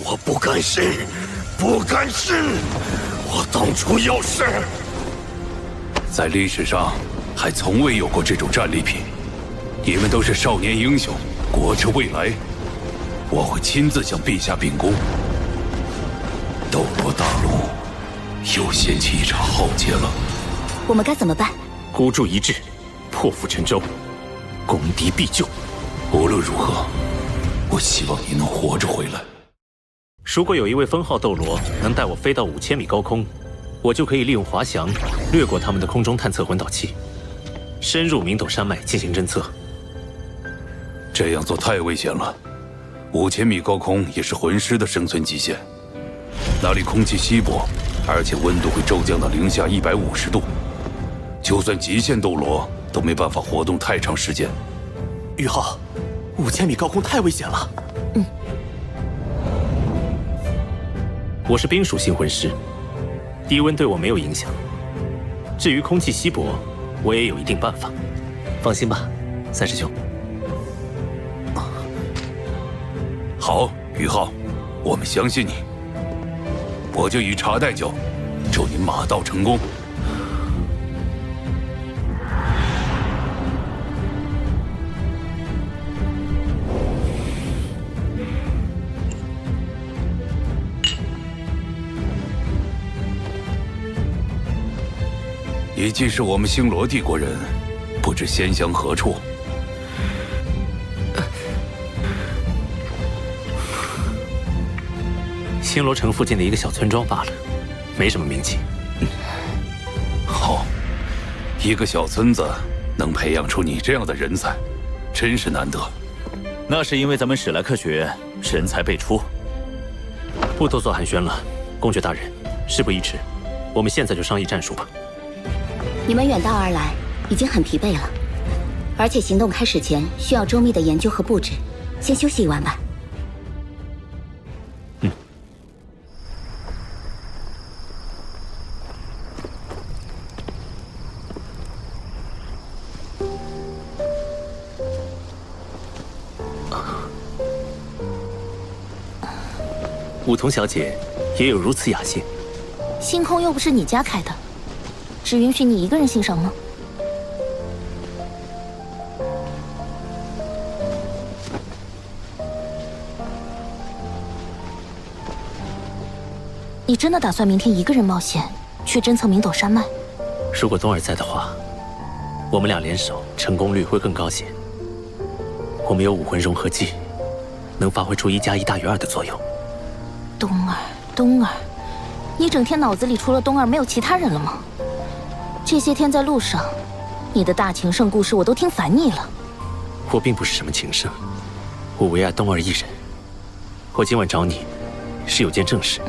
我不敢信，不敢信！我当初要是……在历史上，还从未有过这种战利品。你们都是少年英雄，国之未来，我会亲自向陛下秉公。斗罗大陆又掀起一场浩劫了。我们该怎么办？孤注一掷，破釜沉舟，攻敌必救。无论如何，我希望你能活着回来。如果有一位封号斗罗能带我飞到5000米高空，我就可以利用滑翔掠过他们的空中探测魂导器，深入明斗山脉进行侦测。这样做太危险了，5000米高空也是魂师的生存极限，那里空气稀薄，而且温度会骤降到零下150度，就算极限斗罗都没办法活动太长时间。宇浩，5000米高空太危险了。我是冰属性魂师，低温对我没有影响。至于空气稀薄，我也有一定办法。放心吧，三师兄。好，宇浩，我们相信你。我就以茶代酒，祝你马到成功。你既是我们星罗帝国人，不知仙乡何处？星罗城附近的一个小村庄罢了，没什么名气。好，一个小村子能培养出你这样的人才，真是难得。那是因为咱们史莱克学院人才辈出。不多做寒暄了，公爵大人，事不宜迟，我们现在就商议战术吧。你们远道而来，已经很疲惫了，而且行动开始前需要周密的研究和布置，先休息一晚吧。梧桐小姐也有如此雅兴。星空又不是你家开的，只允许你一个人欣赏吗？你真的打算明天一个人冒险去侦测明斗山脉？如果东儿在的话，我们俩联手，成功率会更高些。我们有武魂融合技，能发挥出1+1大于2的作用。东儿，你整天脑子里除了东儿没有其他人了吗？这些天在路上，你的大情圣故事我都听烦腻了。我并不是什么情圣，我唯爱东儿一人。我今晚找你，是有件正事。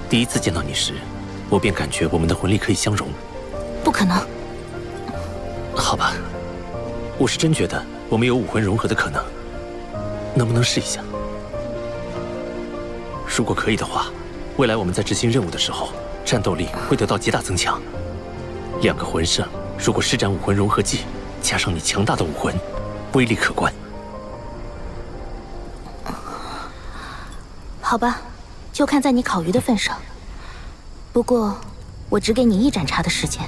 第一次见到你时，我便感觉我们的魂力可以相融。不可能。好吧，我是真觉得我们有武魂融合的可能，能不能试一下？如果可以的话，未来我们在执行任务的时候，战斗力会得到极大增强。2个魂圣如果施展武魂融合技，加上你强大的武魂，威力可观。好吧，就看在你烤鱼的份上。不过，我只给你1盏茶的时间。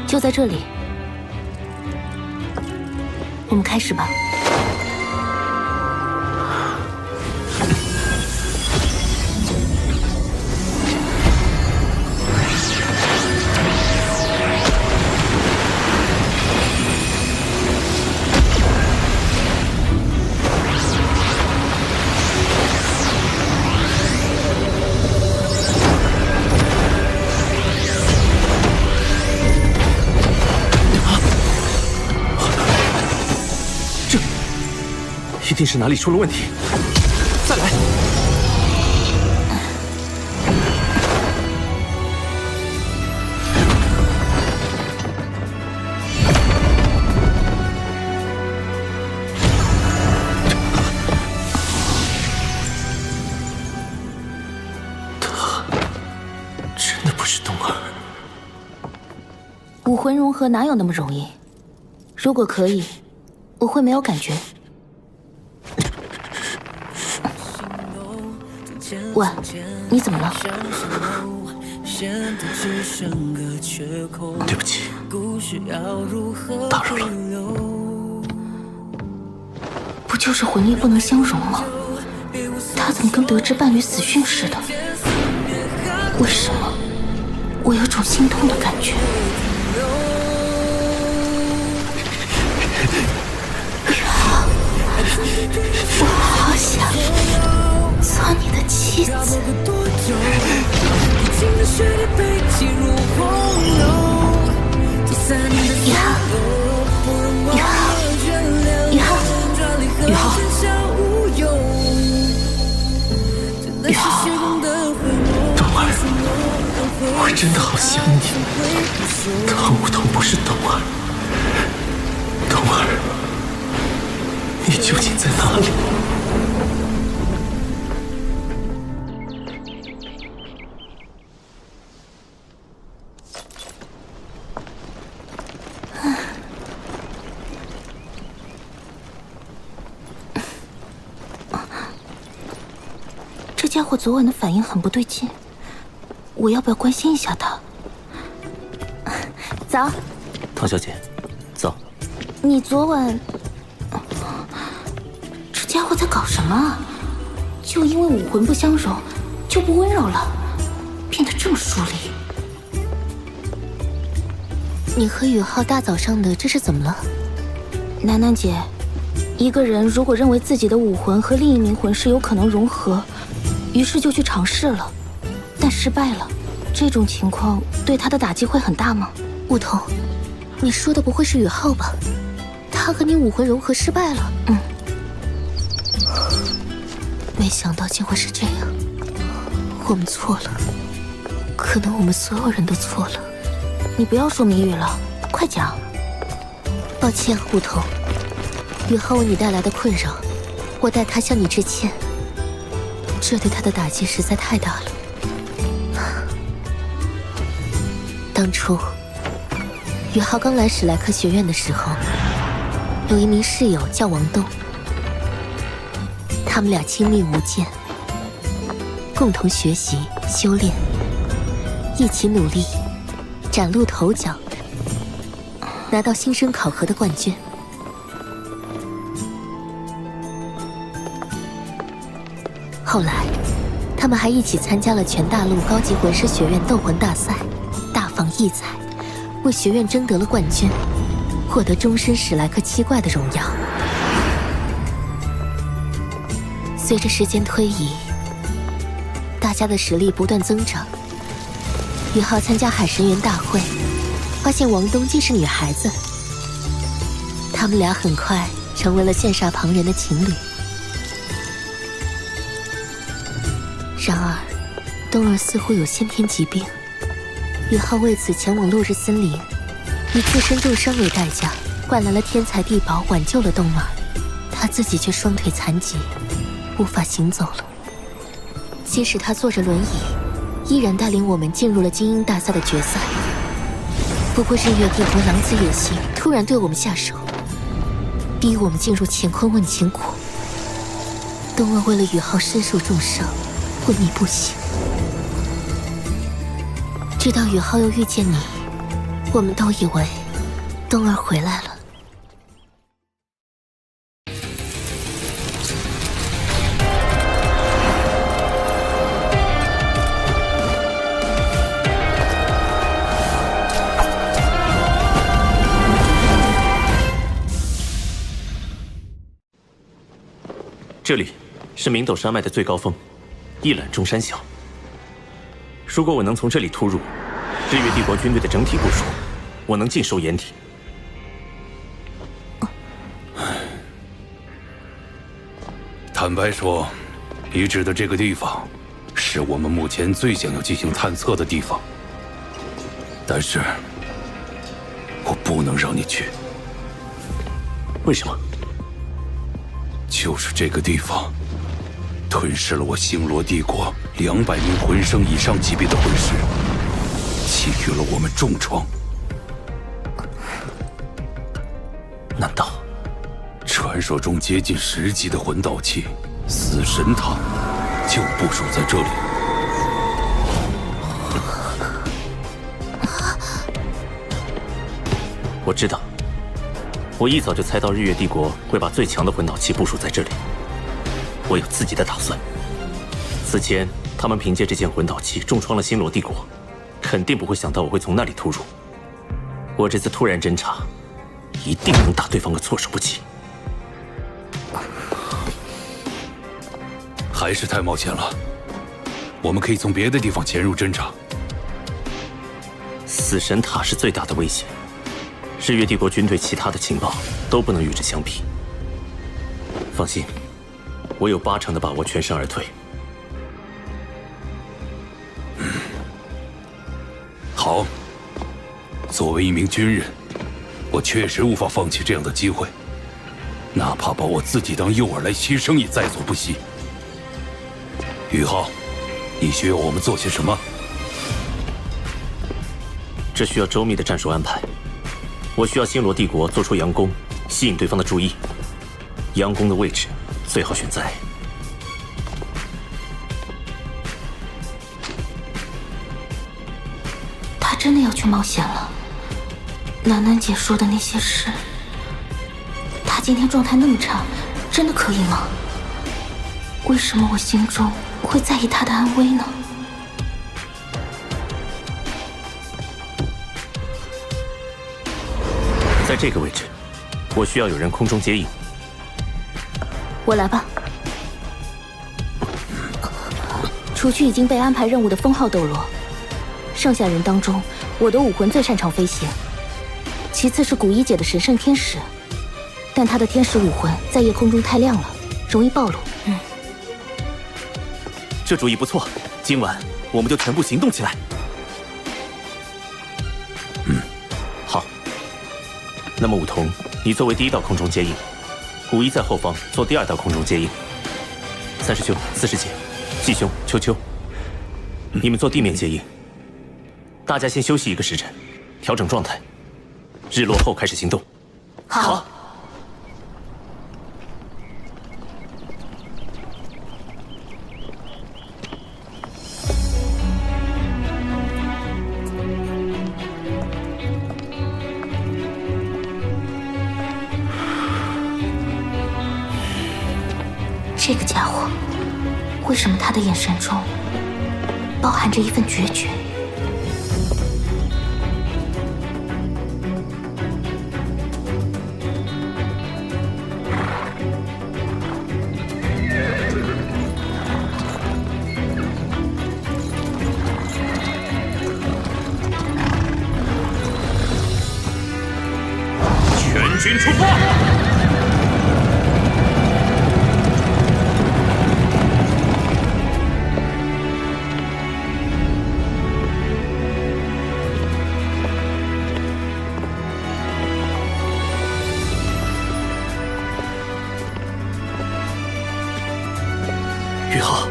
就在这里，我们开始吧。一定是哪里出了问题，再来。他真的不是东儿。武魂融合哪有那么容易？如果可以，我会没有感觉。喂，你怎么了？对不起，打扰了。不就是魂力不能相容吗？他怎么跟得知伴侣死讯似的？为什么我有种心痛的感觉？我好想做你的妻子。宇浩，宇浩，宇浩，宇浩，宇浩，冬儿，我真的好想你。唐舞桐不是冬儿，冬儿，你究竟在哪里？这家伙昨晚的反应很不对劲，我要不要关心一下他？早，唐小姐，走。你昨晚，这家伙在搞什么啊？就因为武魂不相容，就不温柔了，变得这么疏离。你和宇浩大早上的，这是怎么了？楠楠姐，一个人如果认为自己的武魂和另一名魂师有可能融合，于是就去尝试了，但失败了。这种情况对他的打击会很大吗？梧桐，你说的不会是宇浩吧？他和你武魂融合失败了。没想到竟会是这样，我们错了，可能我们所有人都错了。你不要说谜语了，快讲。抱歉，梧桐，宇浩为你带来的困扰，我代他向你致歉。这对他的打击实在太大了。当初宇浩刚来史莱克学院的时候，有一名室友叫王东，他们俩亲密无间，共同学习修炼，一起努力，崭露头角，拿到新生考核的冠军。后来他们还一起参加了全大陆高级魂师学院斗魂大赛，大放异彩，为学院争得了冠军，获得终身史莱克七怪的荣耀。随着时间推移，大家的实力不断增长。宇浩参加海神园大会，发现王东既是女孩子，他们俩很快成为了羡煞旁人的情侣。然而，冬儿似乎有先天疾病，宇浩为此前往落日森林，以自身重伤为代价，换来了天才地宝，挽救了冬儿。他自己却双腿残疾，无法行走了。即使他坐着轮椅，依然带领我们进入了精英大赛的决赛。不过日月帝国狼子野心突然对我们下手，逼我们进入乾坤问情谷。冬儿为了宇浩身受重伤，昏迷不醒。直到宇浩又遇见你，我们都以为冬儿回来了。这里是明斗山脉的最高峰，一览众山小。如果我能从这里突入，日月帝国军队的整体部署，我能尽收眼底。坦白说，你指的这个地方，是我们目前最想要进行探测的地方。但是，我不能让你去。为什么？就是这个地方，吞噬了我星罗帝国200名魂圣以上级别的魂师，给予了我们重创。难道传说中接近10级的魂导器死神塔就部署在这里？我知道，我一早就猜到日月帝国会把最强的魂导器部署在这里。我有自己的打算。此前他们凭借这件魂导器重创了星罗帝国，肯定不会想到我会从那里突入。我这次突然侦查，一定能打对方个措手不及。还是太冒险了，我们可以从别的地方潜入侦查。死神塔是最大的威胁，日月帝国军队其他的情报都不能与之相比。放心，我有80%的把握全身而退。好，作为一名军人，我确实无法放弃这样的机会，哪怕把我自己当诱饵来牺牲也在所不惜。宇浩，你需要我们做些什么？这需要周密的战术安排。我需要星罗帝国做出佯攻，吸引对方的注意。佯攻的位置最好选在……他真的要去冒险了？楠楠姐说的那些事，他今天状态那么差，真的可以吗？为什么我心中会在意他的安危呢？在这个位置，我需要有人空中接应。我来吧。除去已经被安排任务的封号斗罗，剩下人当中，我的武魂最擅长飞行，其次是古一姐的神圣天使，但她的天使武魂在夜空中太亮了，容易暴露。这主意不错，今晚我们就全部行动起来。好。那么武桐，你作为第一道空中接应，古一在后方做第2道空中接应。三师兄、四师姐、季兄、秋秋，你们做地面接应。大家先休息1个时辰，调整状态。日落后开始行动。好。这个家伙，为什么他的眼神中包含着一份决绝？全军出发！宇浩，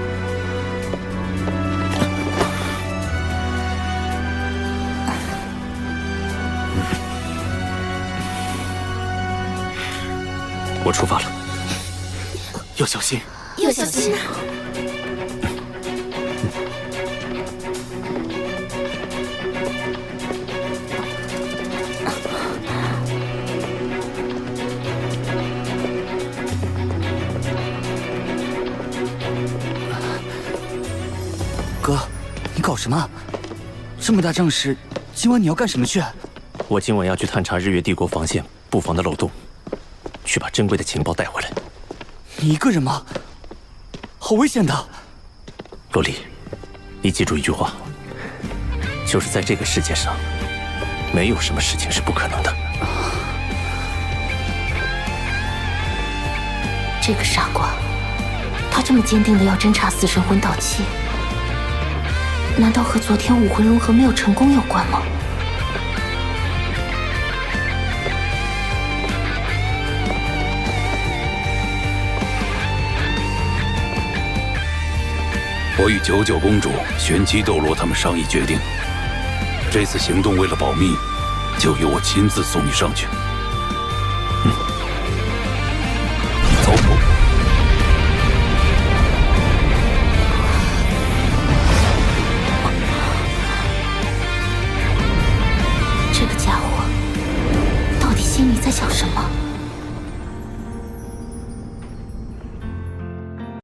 我出发了，要小心。要小心啊！哥，你搞什么？这么大仗势，今晚你要干什么去？我今晚要去探查日月帝国防线布防的漏洞，去把珍贵的情报带回来。你一个人吗？好危险的！洛丽，你记住一句话，就是在这个世界上，没有什么事情是不可能的。这个傻瓜，他这么坚定的要侦查死神魂导器，难道和昨天武魂融合没有成功有关吗？我与99公主、玄机斗罗他们商议决定，这次行动为了保密，就由我亲自送你上去。心里在想什么。